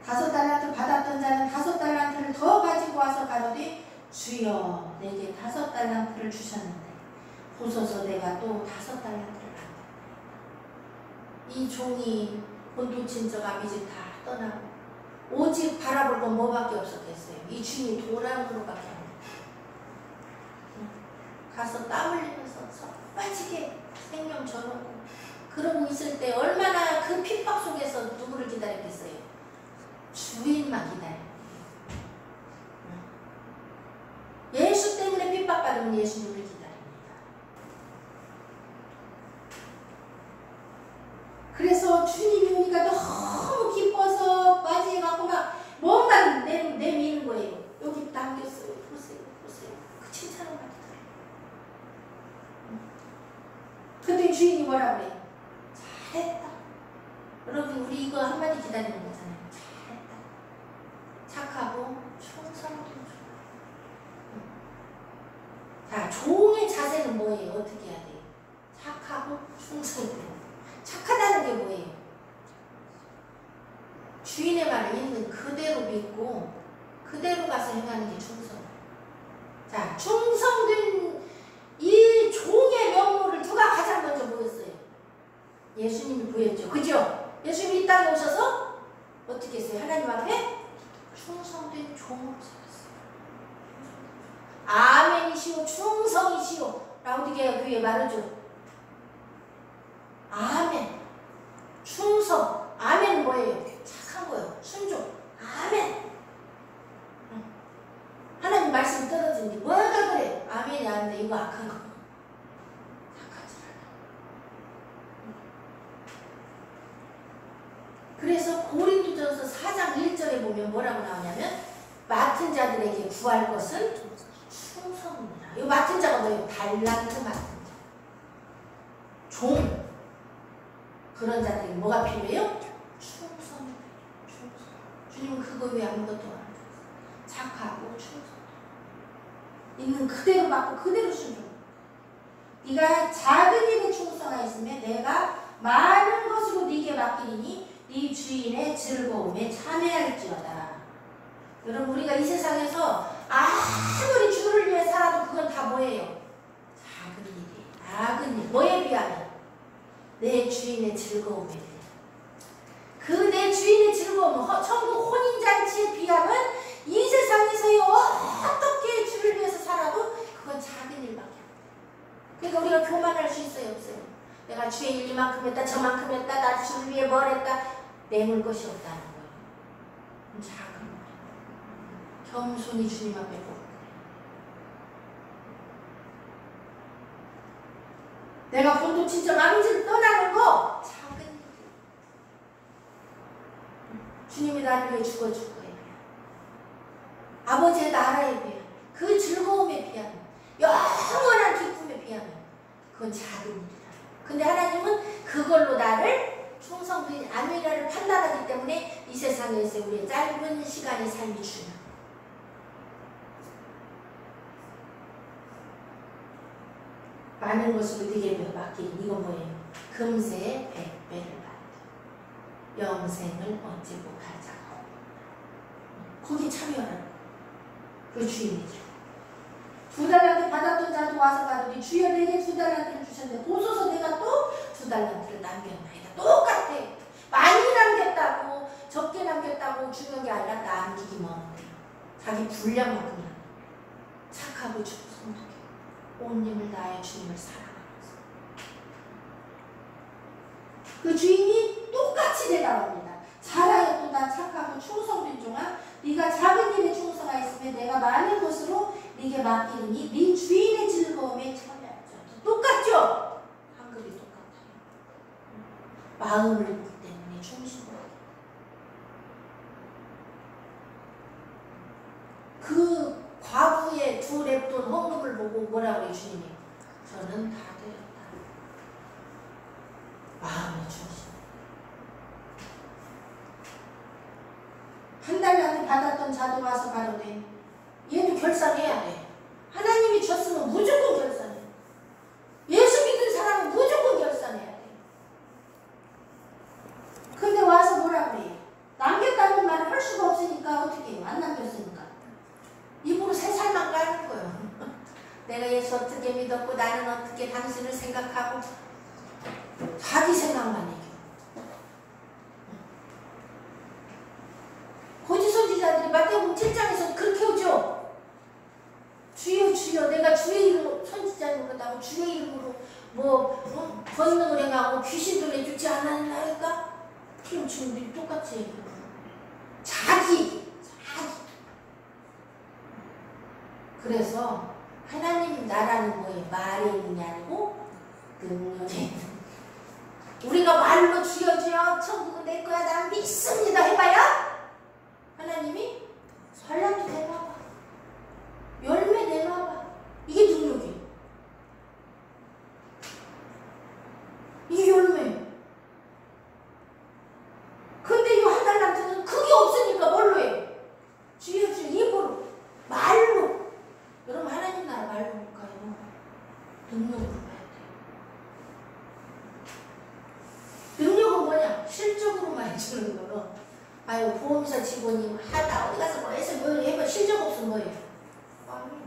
Speaker 1: 다섯 달란트 받았던 자는 다섯 달란트를 더 가지고 와서 가로되 주여 내게 다섯 달란트를 주셨는데 보소서 내가 또 다섯 달란트를 받았다. 이 종이 본토 친척 아비집 다 떠나고 오직 바라볼 건 뭐밖에 없었겠어요. 이 주인이 돌아오는 것밖에 안 돼요. 가서 땀 흘리면서 빠지게 생명 줘놓고 그러고 있을 때 얼마나 그 핍박 속에서 누구를 기다렸겠어요. 주인만 기다려요. 예수 때문에 핍박받으면 예수님을 기다립니다. 그래서 주님이 오니까 너무 기뻐서 맞이해갖고 막 뭔가 내미는 거예요. 여기 남겼어요. 보세요. 보세요. 그 칭찬을 받더라고요. 그때 주인이 뭐라 그래요? 잘했다. 여러분 우리 이거 한마디 기다리는 거잖아요. 착하고 충성도 좋아. 자, 종의 자세는 뭐예요? 어떻게 해야 돼요? 착하고 충성도. 착하다는 게 뭐예요? 주인의 말을 있는 그대로 믿고 그대로 가서 행하는 게 충성. 자, 충성된 이 종의 명물을 누가 가장 먼저 보였어요? 예수님이 보였죠. 그죠? 예수님이 이 땅에 오셔서 어떻게 했어요? 하나님 앞에 충성된 종으로 살았어요. 아멘이시오 충성이시오 라우디게아 교회에 말하죠. 아멘 충성. 아멘은 뭐예요? 착한 거예요. 순종. 아멘. 하나님 말씀 떨어지는데 뭐가 그래? 아멘이 아닌데 이거 악한 거. 착하지 않아. 그래서 고린도전서 4장 1절에 보면 뭐라고 나오냐면 맡은 자들에게 구할 것은 충성이다. 이 맡은 자가 뭐예요? 달란트 맡은 자. 종. 그런 자들에게 뭐가 필요해요? 충성. 주님은 그거 외에 아무것도 안 하셨어요. 착하고 충성. 있는 그대로 받고 그대로 순종. 네가 작은 일에 충성하였으면 내가 많은 것으로 네게 맡기리니 네 주인의 즐거움에 참여할지어다. 여러분 우리가 이 세상에서 아무리 주를 위해 살아도 그건 다 뭐예요? 작은 일이에요. 작은 일. 뭐에 비하면? 내 주인의 즐거움에 비하면. 그 내 주인의 즐거움, 천국 혼인잔치에 비하면 이 세상에서요 어떻게 주를 위해서 살아도 그건 작은 일밖에 안 돼요. 그러니까 우리가 교만할 수 있어요? 없어요? 내가 주의 일 이만큼 했다 저만큼 했다 나 주를 위해 뭘 했다 내물 것이 없다는 거예요. 작은 거예요. 겸손히 주님 앞에 보고 내가 본토 친척 아버지를 떠나는 거 작은 일이에요. 주님이 나를 위해 죽어줄 거예요. 아버지의 나라에 비하면, 그 즐거움에 비하면, 영원한 기쁨에 비하면 그건 작은 일이라. 근데 하나님은 그걸로 나를 충성된 아미라를 판단하기 때문에 이 세상에서 우리의 짧은 시간의 삶이 중요해요. 많은 것으로 네게 맡기는 이건 뭐예요? 금세 100배를 받게 영생을 얻지고 가자고. 거기 참여하라고. 그 주인이죠. 2달란트 받았던 자도 와서 가더니 주여 내게 2달란트를 주셨는데 보소서 내가 또 2달란트를 남겼나이다. 똑같아. 많이 남겼다고 적게 남겼다고 중요한 게 아니라 남기기만 하면 돼요. 자기 분량만큼 착하고 성독해. 온 힘을 다해 주님을 사랑하면서 그 주인이 똑같이 대답합니다. 잘하였도다 착하고 충성된 종아, 네가 작은 일에 충성하였으며 내가 많은 것으로 네게 맡기니 네 주인의 즐거움에 참여하였다. 똑같죠? 한글이 똑같아요. 마음을 읽기 때문에 충실하게. 그 과부의 2랩돈 헌금을 보고 뭐라고 그래요 주님이? 저는 다 되었다. 마음의 충실. 1달란트 받았던 자도 와서 가로되 얘도 결산해야 돼. 하나님이 줬으면 무조건 결산해. 예수 믿는 사람은 무조건 결산해야 돼. 근데 와서 뭐라 그래요? 남겼다는 말을 할 수가 없으니까 어떻게 해요? 안 남겼으니까. 입으로 새 살만 까는 거예요. 내가 예수 어떻게 믿었고 나는 어떻게 당신을 생각하고 자기 생각만 얘기해. 거짓 선지자들이 마태복음 7장에서 그렇게 오죠. 주여 주여 내가 주의 이름으로 선지자를 그러다고 주의 이름으로 권능을 행하고 귀신도 내주지 않았나이까? 그럼 주님들이 똑같이 얘기해요. 자기. 그래서 하나님 나라는 뭐예요? 말에 있는 게 아니고 능력에 있는. 우리가 말로 주여 주여 천국은 내 거야 난 믿습니다 해봐야 하나님이 설람도 내놔봐. 열매 내놔봐. 이게 능력이에요. 이게 열매. 근데 이 1달란트는 그게 없으니까 뭘로 해요? 주여 주여 입으로 말로. 여러분 하나님 나라 말로 못 가요. 능력으로 가야 돼요. 능력은 뭐냐? 실적으로만 해주는 거로. 아유 보험사 직원이 하다 어디 가서 뭐 해서 뭐 해봐. 실적 없으면 뭐예요? 아니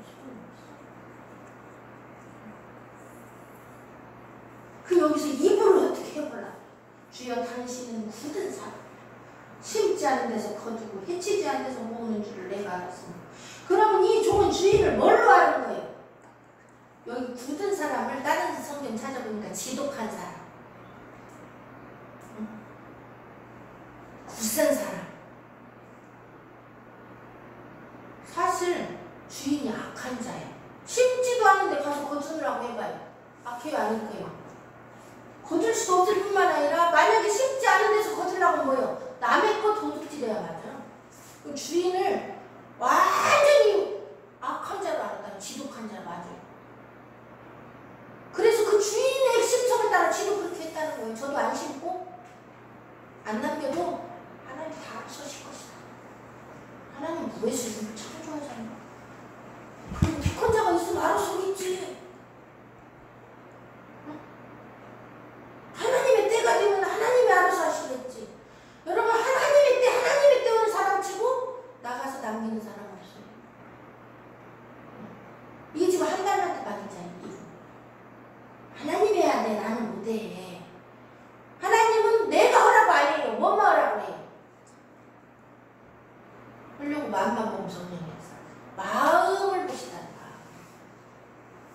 Speaker 1: 그 여기서 입으로 어떻게 해보라. 주여 당신은 굳은 사람. 심지 않은 데서 거두고 해치지 않은 데서 모으는 줄을 내가 알았습니다. 그러면 이 종은 주인을 뭘로 아는 거예요? 여기 굳은 사람을 다른 성경 찾아보니까 지독한 사람. 굳은 사람. 사실 주인이 악한 자예요. 심지도 않은데 가서 거두느라고 해봐요. 악해요 아닐까요? 거둘 수도 없을 뿐만 아니라 만약에 심지 않은 데서 거두려고 뭐예요? 남의 거 도둑질해야 맞아요. 그 주인을 완전히 악한 자로 알았다는 지독한 자로 맞아요. 그래서 그 주인의 심성을 따라 지도 그렇게 했다는 거예요. 저도 안 심고 안 남겨도 하나님 다 쓰실 것이다. 하나님 왜 쓰시는 창조하잖아요. 그럼 기권자가 있으면 알아서 오겠지. 하나님의 때가 되면 하나님이 알아서 하시겠지. 여러분 하나님의 때 하나님의 때 오는 사람 치고 나가서 남기는 사람 없어요. 이게 지금 1달란트 받은 자예요. 하나님이 해야 돼. 나는 못해. 하나님은 내가 하라고 안 해요. 뭐만 하라고 해요. 하려고 마음만 보면 성령이었어. 마음을 보시다는 마음.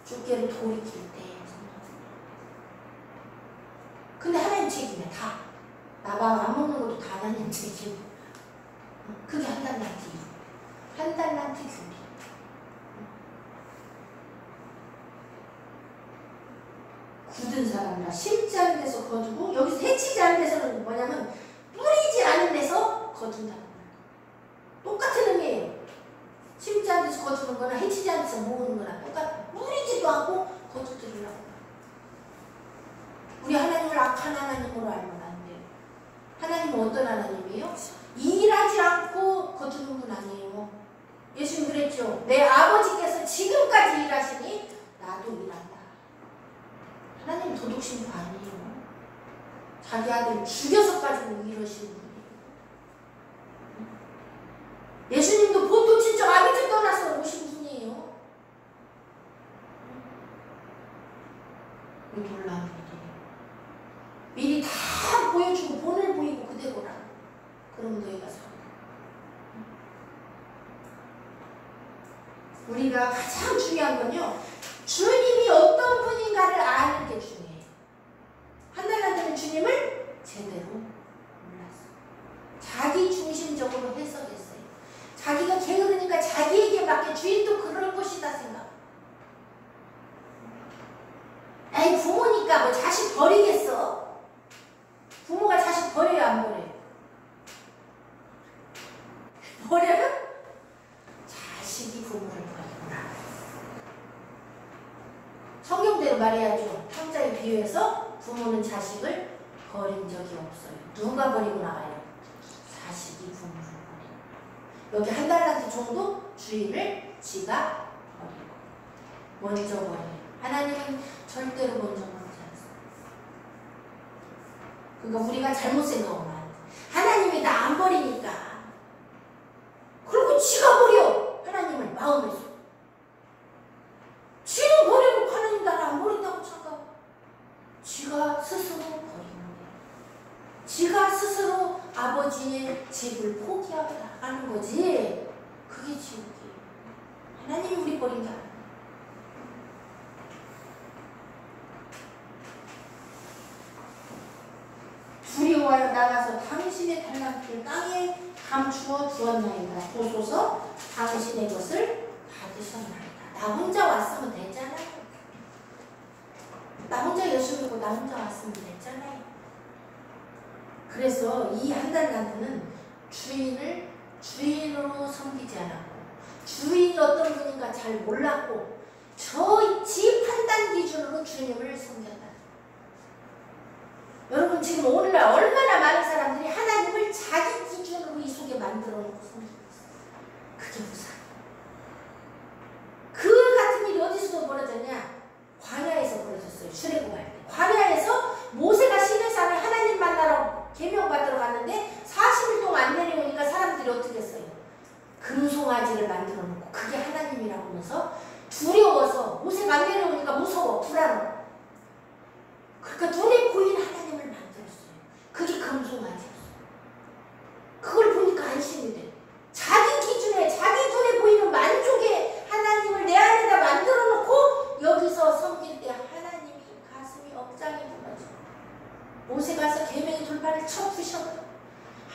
Speaker 1: 주께를 돌이킬 때 근데 하나님 책임이야. 다. 나밥 안 먹는 것도 다 하나님 책임. 그게 1달란트. 1달란트 교리. 굳은 사람이라 심지 않은 데서 거두고 여기서 해치지 않은 데서는 뭐냐면 뿌리지 않은 데서 거두는 거둔다는 거야. 똑같은 의미예요. 심지 않은 데서 거두는 거나 해치지 않은 데서 모으는 거나 똑같아. 무리지도 않고 거두들으라고. 우리 하나님을 악한 하나님으로 알면 안 돼요. 하나님은 어떤 하나님이에요? 일하지 않고 거두는 분 아니에요. 예수님 그랬죠. 내 아버지께서 지금까지 일하시니 나도 일한다. 하나님 도둑신도 아니에요. 자기 아들 죽여서 가지고 이러시는 분이에요. 예수님도 보통 친척 아비집 떠나서 오신 분이에요. 놀라운 일이에요. 미리 다 보여주고 본을 보이고 그대로라. 그럼 너희가 살아. 우리가 가장 중요한 건요. 주님이 어떤 분인가를 아는 게 중요해요. 한 달란트는 주님을 제대로 몰랐어. 자기 중심적으로 해석했어요. 자기가 게으르니까 자기에게 맞게 주인도 그럴 것이다 생각. 에이 부모니까 뭐 자식 버리겠어? 부모가 자식 버려요 안 버려요? 버려요? 자식이 부모를 버리구나. 성경대로 말해야죠. 탕자에 비유해서 부모는 자식을 버린 적이 없어요. 누가 버리고 나가요? 자식이 부모를 버리고. 여기 한 달란트 정도 주인을 지가 버리고 먼저 버려요. 하나님은 절대로 먼저 버리지 않습니다. 그러니까 우리가 잘못 생각하면 안 돼. 하나님이 나 안 버리니까 그리고 지가 버려. 하나님을 마음에서. 지는 버리고 하나님 나를 안 버린다고 잠깐. 지가 스스로 버리는 거야. 지가 스스로 아버지의 집을 포기하고 나가는 거지. 그게 지옥이에요. 하나님이 우리 버린 게 아니야. 두려워하여 나가서 당신의 달란트를 땅에 감추어 두었나이다. 보소서 당신의 것을 받으셨나이다. 나 혼자 왔으면 됐잖아요. 나 혼자 열심히 하고 나 혼자 왔으면 됐잖아요. 그래서 이 한 달란트는 주인을 주인으로 섬기지 않았고 주인이 어떤 분인가 잘 몰랐고 지 판단 기준으로 주님을 섬겼다. 여러분 지금 오늘날 얼마나 많은 사람들이 하나님을 자기 기준으로 이 속에 만들어 놓고 섬기고 있어요. 그게 무사해요. 그 같은 일이 어디서도 벌어졌냐? 광야에서 벌어졌어요. 출애굽할 때. 광야에서 모세가 시내산에 하나님 만나러 계명받으러 갔는데 40일 동안 안 내려오니까 사람들이 어떻게 했어요? 금송아지를 만들어 놓고 그게 하나님이라고 하면서 두려워서 모세가 안 내려오니까 무서워 불안해. 그러니까 눈에 보이는 하나님을 만들었어요. 그게 금송아지였어요. 그걸 보니까 안심이 돼. 자기 기준에 자기 눈에 보이는 만족의 하나님을 내 안에다 만들어 놓고 여기서 섬길 때 하나님이 가슴이 억장이 무너져. 모세 가서 계명의 돌판을 쳐 부셔버려.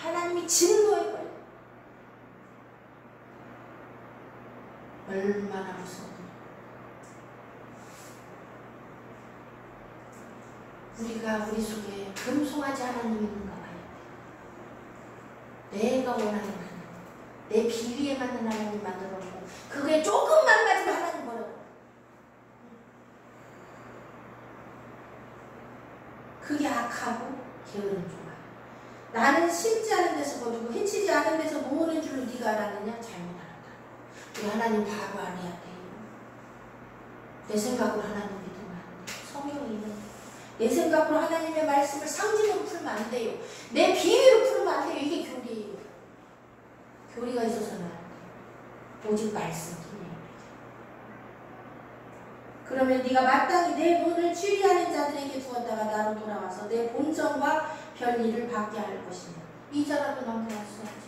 Speaker 1: 하나님이 진노해버려. 얼마나 무서워. 우리가 우리 속에 금송아지 하나님이 있는가 봐요. 내가 원하는 하나님, 내 비위에 맞는 하나님 만들어놓고 그게 조금만 맞으면 하나님 버려. 그게 악하고 게으른 종아. 나는 심지 않은 데서 거두고 해치지 않은 데서 모으는 줄로 네가 알았느냐? 잘못 알았다. 우리 하나님 바보 안 해야 돼요. 내 생각으로 하나님 믿으면 안 돼. 성경이 있는 내 생각으로 하나님의 말씀을 상징으로 풀면 안 돼요. 내 비위로 풀면 안 돼요. 이게 교리예요. 교리가 있어서는 안 돼요. 오직 말씀뿐이에요. 그러면 네가 마땅히 내 돈을 취리하는 자들에게 두었다가 나로 돌아와서 내 본전과 별일을 받게 할 것이냐. 이자라도 남겨놨어야지.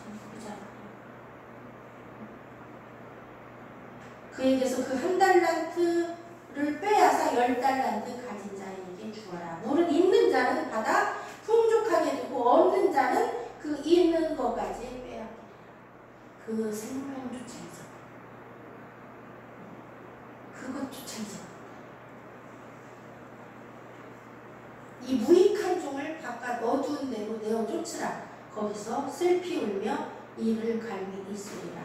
Speaker 1: 그에게서 그 한 달란트를 빼앗아 10달란트 가진 자에게 주어라. 물은 있는 자는 받아 풍족하게 두고 없는 자는 그 있는 것까지 빼앗기라. 그 생명조차 잊어. 그것조차 잊어. 이 무익한 종을 바깥 어두운 데로 내어 쫓으라. 거기서 슬피 울며 이를 갈미 있으리라.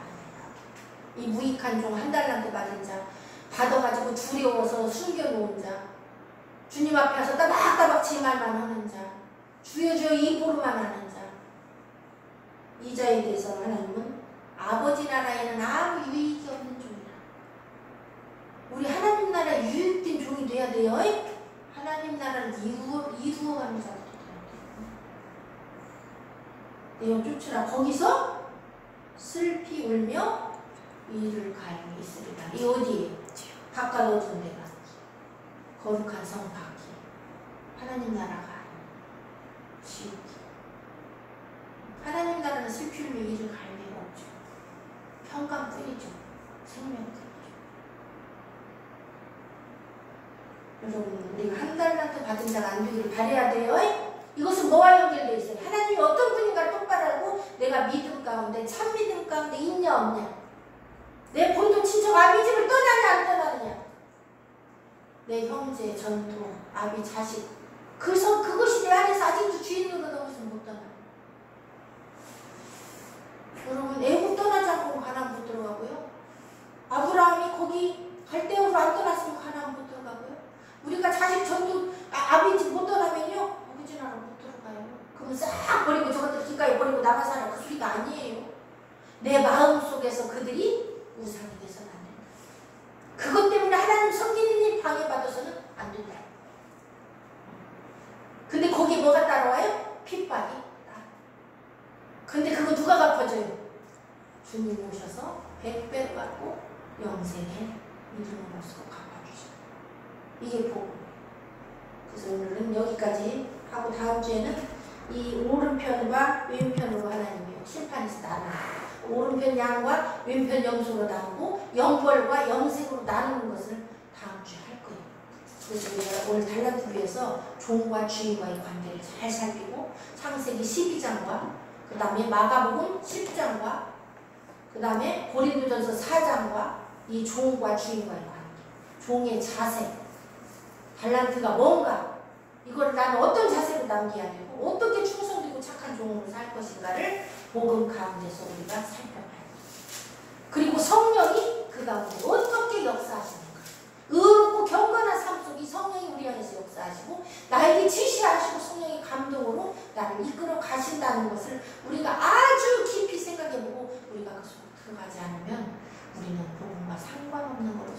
Speaker 1: 이 무익한 종 한 달란트 받은 자, 받아가지고 두려워서 숨겨놓은 자, 주님 앞에 와서 따박따박 지 말만 하는 자, 주여 주여 입으로만 하는 자, 이 자에 대해서 하나님은 아버지 나라에는 아무 유익이 없는 종이라. 우리 하나님 나라 유익된 종이 돼야 돼요. 하나님 나라를 이루어가는 자부터 돼야 돼요. 내용 쫓으라. 거기서 슬피 울며 이를 갈미 있으리라. 이 어디에? 바깥 어두운 데가 거룩한 성 밖이 하나님 나라가 지옥이. 하나님 나라는 슬피 울며 이를 갈미가 없죠. 평강뿐이죠. 생명뿐이죠. 여러분, 우리가 한 달란트 받은 자가 안 되기를 바라야 돼요. 이것은 뭐와 연결되어 있어요? 하나님이 어떤 분인가를 똑바로 알고 내가 믿음 가운데, 참 믿음 가운데 있냐 없냐, 내 본토 친척 아비 집을 떠나냐 안 떠나느냐, 내 형제 전토 아비 자식 그것이 내 안에서 아직도 주인으로 넘어서 못 떠나. 여러분, 애국 떠나지 않고 가나안 못 들어가고요. 아브라함이 거기 갈대우로 안 떠났으면 가나안 못 들어가고요. 우리가 자식 전토 아비 집 못 떠나면요 아버지 나라 못 들어가요. 그러면 싹 버리고 저것들 길가에 버리고 나가 살아. 그 소리가 아니에요. 내 마음 속에서 그들이 우상이 돼서는 안 된다. 그것 때문에 하나님 섬기는 일 방해받아서는 안 된다. 근데 거기에 뭐가 따라와요? 핍박이. 근데 그거 누가 갚아줘요? 주님 오셔서 100배로 갚고 영생에 이름을 쓰고 갚아주셔. 이게 복음. 그래서 오늘은 여기까지 하고 다음 주에는 이 오른편과 왼편으로 하나님이 심판에서 나누는, 오른편 양과 왼편 영수로 나누고 영벌과 영생으로 나누는 것을 다음 주에 할 거예요. 그래서 우리가 오늘 달란트부에서 종과 주인과의 관계를 잘 살피고 창세기 12장과 그 다음에 마가복음 10장과 그 다음에 고린도전서 4장과 이 종과 주인과의 관계, 종의 자세, 달란트가 뭔가, 이걸 나는 어떤 자세로 남겨야 되고 어떻게 충성되고 착한 종으로 살 것인가를 복음 가운데서 우리가 살펴봐야 돼요. 그리고 성령이 그 가운데 어떻게 역사하시는가, 의롭고 경건한 삶 속에 성령이 우리 안에서 역사하시고 나에게 지시하시고 성령의 감동으로 나를 이끌어 가신다는 것을 우리가 아주 깊이 생각해보고 우리가 그 속으로 들어가지 않으면 우리는 복음과 상관없는 것으로